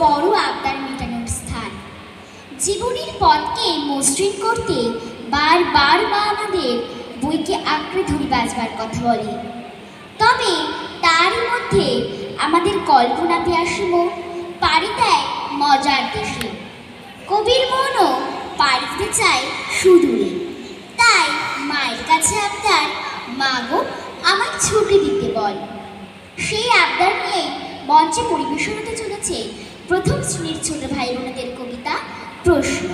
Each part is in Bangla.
বড় আবদার মেটানোর স্থান। জীবনের পথকে মসৃণ করতে বারবার মা আমাদের বইকে আঁকড়ে ধরে বাঁচবার কথা বলে। তবে তারই মধ্যে আমাদের কল্পনা পিয়াসী পাড়ি দেয় মজার দেশে। কবির মনও পাড়ি দিতে চায় সুদূরে। তাই মায়ের কাছে আবদার, মা গো আমায় ছুটি দিতে বল। সেই আবদার নিয়ে মঞ্চে পরিবেশন হতে চলেছে প্রথম শ্রেণীর ছোট ভাই বোনেদের কবিতা প্রশ্ন।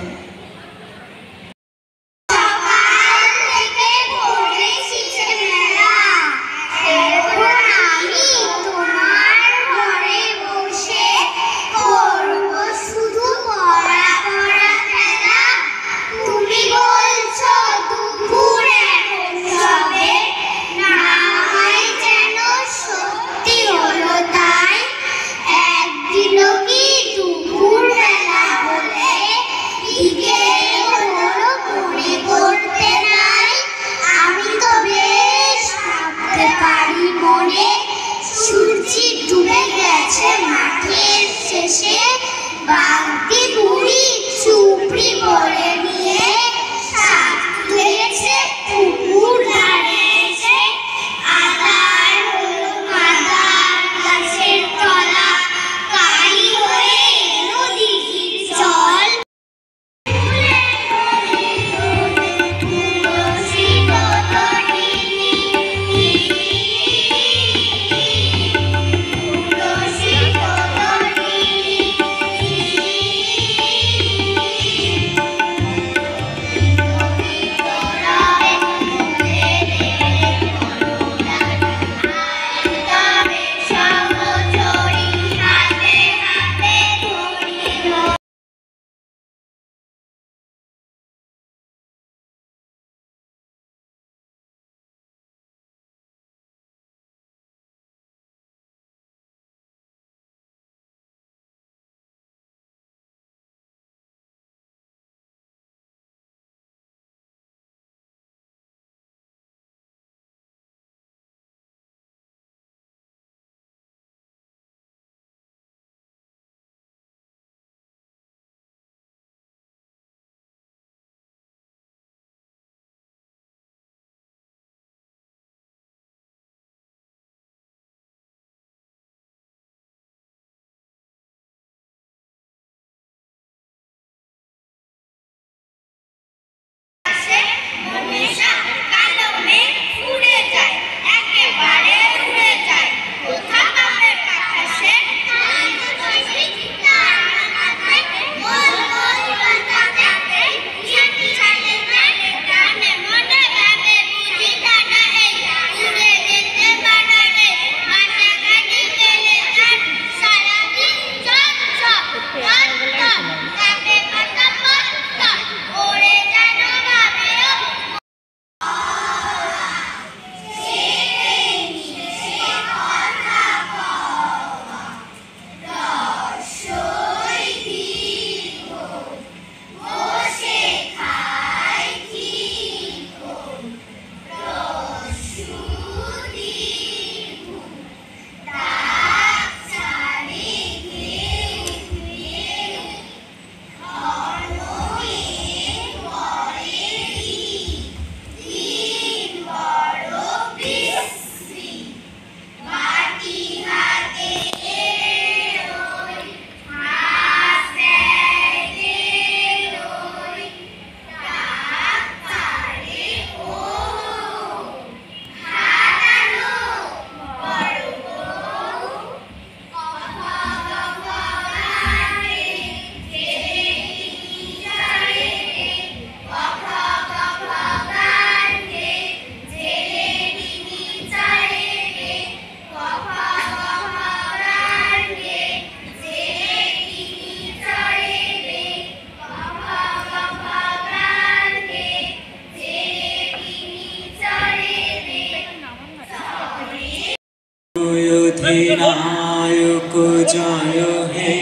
অধিনায়ক জয় হে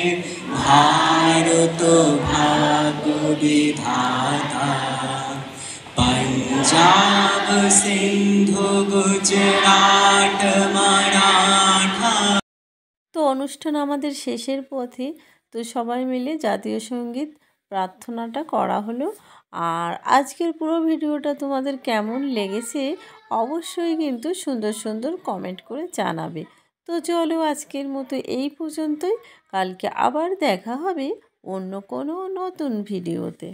ভারত ভাগ্য বিধাতা, पंजाब सिंधु गुजराट मराठा। তো অনুষ্ঠান আমাদের শেষের পথে। তো সবাই মিলে জাতীয় সঙ্গীত প্রার্থনাটা করা হলো। আর আজকের পুরো ভিডিওটা তোমাদের কেমন লেগেছে অবশ্যই কিন্তু সুন্দর সুন্দর কমেন্ট করে জানাবে। তো চলো আজকের মতো এই পর্যন্তই, কালকে আবার দেখা হবে অন্য কোনো নতুন ভিডিওতে।